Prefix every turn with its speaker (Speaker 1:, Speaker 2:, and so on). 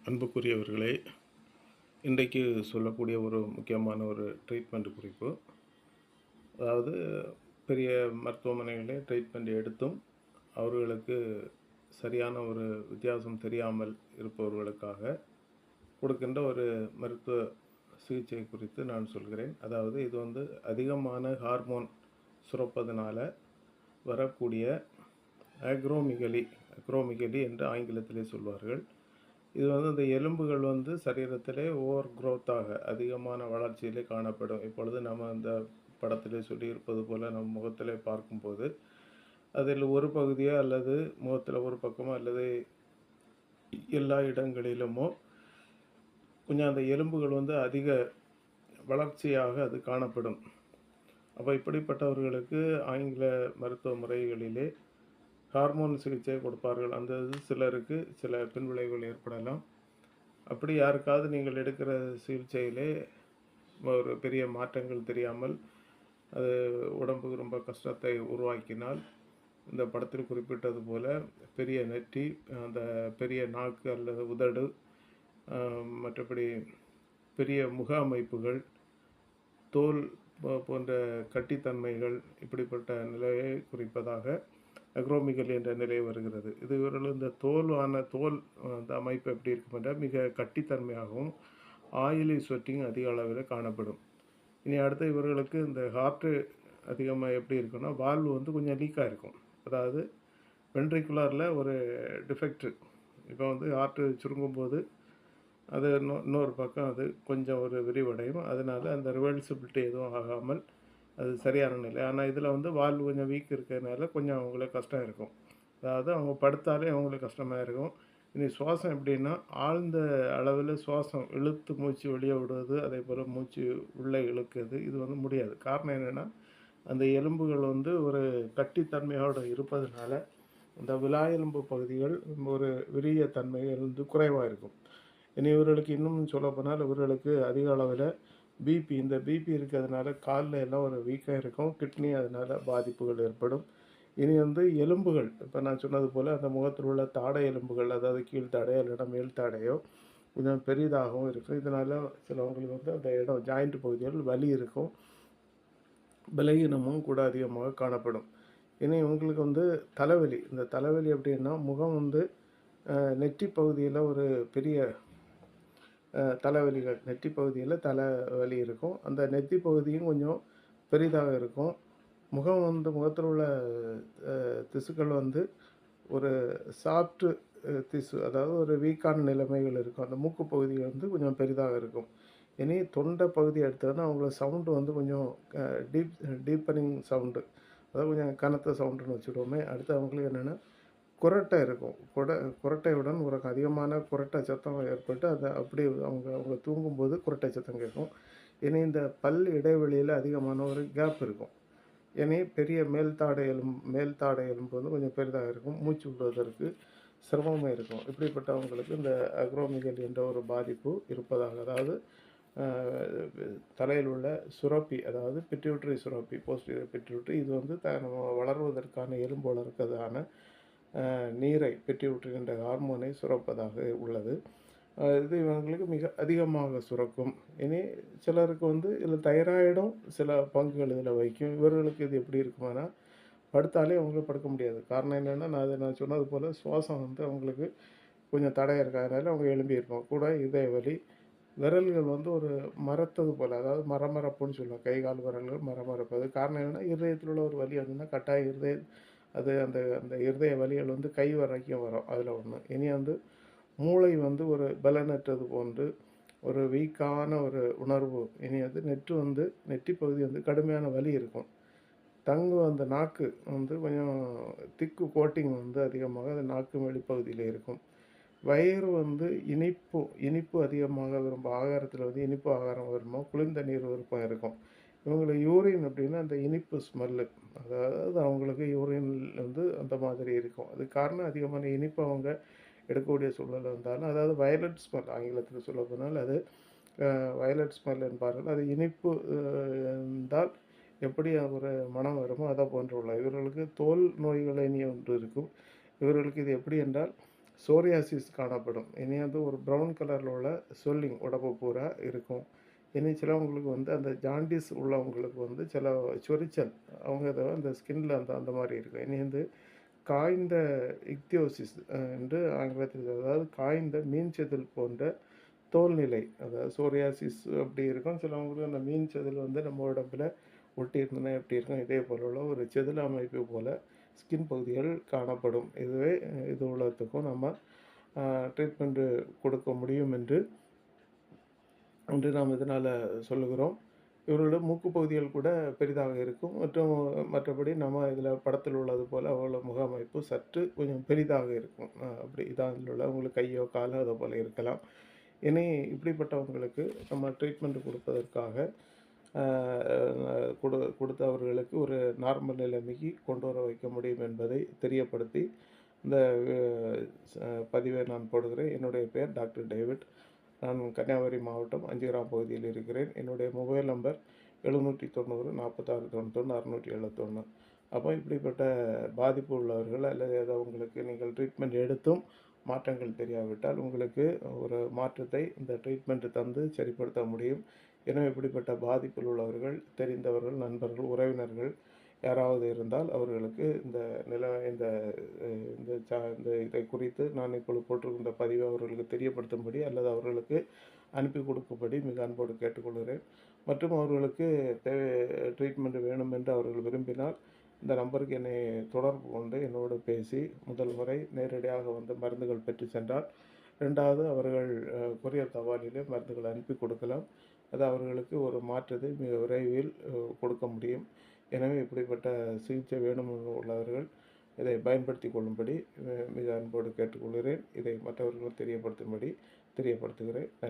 Speaker 1: அன்புக்குரியவர்களே, இன்றைக்கு சொல்லக்கூடிய ஒரு முக்கியமான ஒரு ட்ரீட்மெண்ட் குறிப்பு. அதாவது பெரிய மருத்துவமனைகளிலே ட்ரீட்மெண்ட் எடுத்தும் அவர்களுக்கு சரியான ஒரு வித்தியாசம் தெரியாமல் இருப்பவர்களுக்காக கொடுக்கின்ற ஒரு மருத்துவ சிகிச்சை குறித்து நான் சொல்கிறேன். அதாவது இது அதிகமான ஹார்மோன் சுரப்பதனால வரக்கூடிய அக்ரோமிகலி அக்ரோமிகலி என்று ஆங்கிலத்திலே சொல்வார்கள். இது இந்த எலும்புகள் சரீரத்திலே ஓவர் குரோத்தாக அதிகமான வளர்ச்சியிலே காணப்படும். இப்பொழுது நம்ம அந்த படத்திலே சொல்லியிருப்பது போல நம் முகத்திலே பார்க்கும்போது அதில் ஒரு பகுதியோ அல்லது முகத்தில் ஒரு பக்கமோ அல்லது எல்லா இடங்களிலுமோ கொஞ்சம் அந்த எலும்புகள் அதிக வளர்ச்சியாக அது காணப்படும். அப்போ இப்படிப்பட்டவர்களுக்கு ஆங்கில மருத்துவ முறைகளிலே ஹார்மோன் சிகிச்சை கொடுப்பார்கள். அந்த சிலருக்கு சில பின்விளைவுகள் ஏற்படலாம். அப்படி யாருக்காவது நீங்கள் எடுக்கிற சிகிச்சையிலே ஒரு பெரிய மாற்றங்கள் தெரியாமல் அது உடம்புக்கு ரொம்ப கஷ்டத்தை உருவாக்கினால், இந்த படத்தில் குறிப்பிட்டது போல பெரிய நெற்றி, அந்த பெரிய நாக்கு அல்லது உதடு, மற்றபடி பெரிய முக அமைப்புகள், தோல் போன்ற கட்டித்தன்மைகள் இப்படிப்பட்ட நிலையை குறிப்பதாக அக்ரோமிகல் என்ற நிலை வருகிறது. இது இவர்கள் இந்த தோல் அந்த அமைப்பு எப்படி இருக்கும் என்றால் மிக கட்டித்தன்மையாகவும் ஆயிலி ஸ்வெட்டிங் அதிக அளவில் காணப்படும். இனி அடுத்து இவர்களுக்கு இந்த ஹார்ட்டு அதிகமாக எப்படி இருக்குன்னா, வால்வு கொஞ்சம் லீக்காக இருக்கும். அதாவது வென்ட்ரிகுலரில் ஒரு டிஃபெக்ட். இப்போ ஹார்ட்டு சுருங்கும்போது அது இன்னொரு பக்கம் அது கொஞ்சம் ஒரு விரிவடையும். அதனால் அந்த ரிவர்சிபிலிட்டி எதுவும் ஆகாமல் அது சரியான நிலை. ஆனால் இதில் வால்வு கொஞ்சம் வீக் இருக்கிறதுனால கொஞ்சம் அவங்களுக்கு கஷ்டம் இருக்கும். அதாவது அவங்க படுத்தாலே அவங்களுக்கு கஷ்டமாக இருக்கும். இனி சுவாசம் எப்படின்னா, ஆழ்ந்த அளவில் சுவாசம் இழுத்து மூச்சு வெளியே விடுவது, அதே போல் மூச்சு உள்ளே இழுக்குது, இது முடியாது. காரணம் என்னென்னா, அந்த எலும்புகள் ஒரு கட்டித்தன்மையோடு இருப்பதனால இந்த விலா எலும்பு பகுதிகள் ஒரு விரிய தன்மைகள் குறைவாக இருக்கும். இனி இவர்களுக்கு இன்னும் சொல்லப்போனால் இவர்களுக்கு அதிக அளவில் இந்த பிபி இருக்கிறதுனால காலில் எல்லாம் ஒரு வீக்காக இருக்கும். கிட்னி அதனால் பாதிப்புகள் ஏற்படும். இனி எலும்புகள், இப்போ நான் சொன்னது போல் அந்த முகத்தில் உள்ள தாடை எலும்புகள், அதாவது கீழ்த்தாடையோ இல்லைன்னா மேல் தாடையோ கொஞ்சம் பெரிதாகவும் இருக்கும். இதனால் சிலவங்களுக்கு அந்த இடம் ஜாயிண்ட் பகுதிகள் வலி இருக்கும். பலகீனமும் கூட அதிகமாக காணப்படும். இனி இவங்களுக்கு தலைவலி. இந்த தலைவலி எப்படின்னா, முகம் நெற்றி பகுதியில் ஒரு பெரிய தலைவலிகள், நெற்றி பகுதியில் தலைவலி இருக்கும். அந்த நெற்றி பகுதியும் கொஞ்சம் பெரிதாக இருக்கும். முகம் முகத்தில் உள்ள திசுக்கள் ஒரு சாஃப்ட்டு திசு, அதாவது ஒரு வீக்கான நிலைமைகள் இருக்கும். அந்த மூக்கு பகுதி கொஞ்சம் பெரிதாக இருக்கும். இனி தொண்டை பகுதி எடுத்தோன்னா அவங்களோட சவுண்டு கொஞ்சம் டீப்பனிங் சவுண்டு, அதாவது கொஞ்சம் கனத்த சவுண்டுன்னு வச்சுடுவோமே. அடுத்து அவங்களுக்கு என்னென்னா குரட்டை இருக்கும். குரட்டையுடன் ஒரு அதிகமான குரட்டை சத்தம் ஏற்பட்டு அதை அப்படி அவங்க தூங்கும்போது குரட்டை சத்தம் கேட்கும். இனி இந்த பல் இடைவெளியில் அதிகமான ஒரு கேப் இருக்கும். இனி பெரிய மேல் தாடை எலும்பு கொஞ்சம் பெரிதாக இருக்கும். மூச்சு விடுவதற்கு சிரமமாக இருக்கும். இப்படிப்பட்டவங்களுக்கு இந்த அக்ரோமிகல் என்ற ஒரு பாதிப்பு இருப்பதாக, அதாவது தலையில் உள்ள சுரப்பி, அதாவது பிட்யூட்டரி சுரப்பி, போஸ்டீரியர் பிட்யூட்டரி, இது வளர்வதற்கான எலும்பு வளர்க்கிறதான நீரை, பிட்யூட்டரி என்ற ஹார்மோனை சுரப்பதாக உள்ளது. இது இவங்களுக்கு மிக அதிகமாக சுரக்கும். இனி சிலருக்கு இதில் தைராய்டும் சில பங்குகள் இதில் வகிக்கும். இவர்களுக்கு இது எப்படி இருக்குமானா, படுத்தாலே அவங்களுக்கு படுக்க முடியாது. காரணம் என்னென்னா, நான் சொன்னது போல் சுவாசம் அவங்களுக்கு கொஞ்சம் தடையாக இருக்கிறதுனால அவங்க எழும்பியிருப்போம். கூட இதய வலி, விரல்கள் ஒரு மரத்தது போல், அதாவது மரமரப்புன்னு சொல்லுவோம். கை கால் விரல்கள் மரமரப்பது. காரணம் என்னென்னா, இருதயத்தில் உள்ள ஒரு வலி கட்டாயம் அது அந்த அந்த இருதய வலிகள் கை வரைக்கும் வரும். அதில் ஒன்று. இனி மூளை ஒரு பலனற்றது போன்று ஒரு வீக்கான ஒரு உணர்வு. இனி நெற்றி பகுதி கடுமையான வலி இருக்கும். அந்த நாக்கு கொஞ்சம் திக்கு கோட்டிங் அதிகமாக அந்த நாக்கு வெளிப்பகுதியில் இருக்கும். வயிறு இனிப்பு அதிகமாக விரும்பும். ஆகாரத்தில் இனிப்பு ஆகாரம் விரும்பும். குளிர்ந்த நீர் விருப்பம் இருக்கும். இவங்களுக்கு யூரின் அப்படின்னா அந்த இனிப்பு ஸ்மெல்லு, அதாவது அவங்களுக்கு யூரின் அந்த மாதிரி இருக்கும். அது காரணம் அதிகமான இனிப்பு அவங்க எடுக்கக்கூடிய சூழ்நிலை இருந்தாலும், அதாவது வயலட் ஸ்மெல் ஆங்கிலத்தில் சொல்ல போனால் அது வயலட் ஸ்மெல் என்பார்கள். அது இனிப்பு இருந்தால் எப்படி ஒரு மனம் வருமோ அதை போன்று உள்ள இவர்களுக்கு தோல் நோய்கள் இனி ஒன்று இருக்கும். இவர்களுக்கு இது எப்படி என்றால் சோரியாசிஸ் காணப்படும். இனி வந்து ஒரு ப்ரவுன் கலரில் உள்ள ஸ்வெல்லிங் உடம்பு பூரா இருக்கும். இனி சிலவங்களுக்கு வந்து அந்த ஜாண்டிஸ் உள்ளவங்களுக்கு வந்து சில சொரிச்சல் அவங்க இதை அந்த ஸ்கின்ல அந்த அந்த மாதிரி இருக்கும். இனி வந்து காய்ந்த இக்தியோசிஸ் என்று ஆங்கிலத்தில், அதாவது காய்ந்த மீன் செதில் போன்ற தோல்நிலை, அதாவது சோரியாசிஸ் அப்படி இருக்கும். சிலவங்களுக்கு அந்த மீன் செதில் வந்து நம்ம உடம்புல ஒட்டி இருந்ததுன்னா எப்படி இருக்கும், இதே போல உள்ள ஒரு செதில் அமைப்பு போல ஸ்கின் பகுதிகள் காணப்படும். இதுவே இது உள்ளத்துக்கும் நம்ம ட்ரீட்மெண்ட்டு கொடுக்க முடியும் என்று நாம் இதனால் சொல்லுகிறோம். இவர்களோட மூக்கு பகுதிகள் கூட பெரிதாக இருக்கும். மற்றும் மற்றபடி நம்ம இதில் படத்தில் உள்ளது போல் அவங்களோட முக அமைப்பு சற்று கொஞ்சம் பெரிதாக இருக்கும். அப்படி இதான் இதில் உள்ள உங்களுக்கு கையோ காலோ அதை போல் இருக்கலாம். இனி இப்படிப்பட்டவங்களுக்கு நம்ம ட்ரீட்மெண்ட் கொடுப்பதற்காக கொடுத்து அவர்களுக்கு ஒரு நார்மல் நிலைமைக்கு கொண்டு வர வைக்க முடியும் என்பதை தெரியப்படுத்தி இந்த பதிவை நான் போடுகிறேன். என்னுடைய பெயர் டாக்டர் டேவிட். நான் கன்னியாகுமரி மாவட்டம் அஞ்சுகிராம் பகுதியில் இருக்கிறேன். என்னுடைய மொபைல் நம்பர் 790 46 91 671. அப்போ இப்படிப்பட்ட பாதிப்பு உள்ளவர்கள் அல்லது உங்களுக்கு நீங்கள் ட்ரீட்மெண்ட் எடுத்தும் மாற்றங்கள் தெரியாவிட்டால் உங்களுக்கு ஒரு மாற்றத்தை இந்த ட்ரீட்மெண்ட் தந்து சரிப்படுத்த முடியும். எனவே இப்படிப்பட்ட பாதிப்பில் உள்ளவர்கள், தெரிந்தவர்கள், நண்பர்கள், உறவினர்கள் யாராவது இருந்தால் அவர்களுக்கு இந்த இந்த இதை குறித்து நான் இப்பொழுது போட்டிருக்கின்ற பதிவை அவர்களுக்கு தெரியப்படுத்தும்படி அல்லது அவர்களுக்கு அனுப்பி கொடுக்கும்படி மிக அன்போடு கேட்டுக்கொள்கிறேன். மற்றும் அவர்களுக்கு ட்ரீட்மெண்ட் வேணும் என்று அவர்கள் விரும்பினால் இந்த நம்பருக்கு என்னை தொடர்பு கொண்டு என்னோடு பேசி முதல் முறை நேரடியாக வந்து மருந்துகள் பெற்று சென்றால், ரெண்டாவது அவர்கள் கொரியர் தபாலிலே மருந்துகள் அனுப்பி கொடுக்கலாம். அது அவர்களுக்கு ஒரு மாற்றத்தை மிக விரைவில் கொடுக்க முடியும். எனவே இப்படிப்பட்ட சிகிச்சை வேணும் உள்ளவர்கள் இதை பயன்படுத்தி கொள்ளும்படி மிக அன்போடு கேட்டுக்கொள்கிறேன். இதை மற்றவர்களும் தெரியப்படுத்தும்படி தெரியப்படுத்துகிறேன். நன்றி.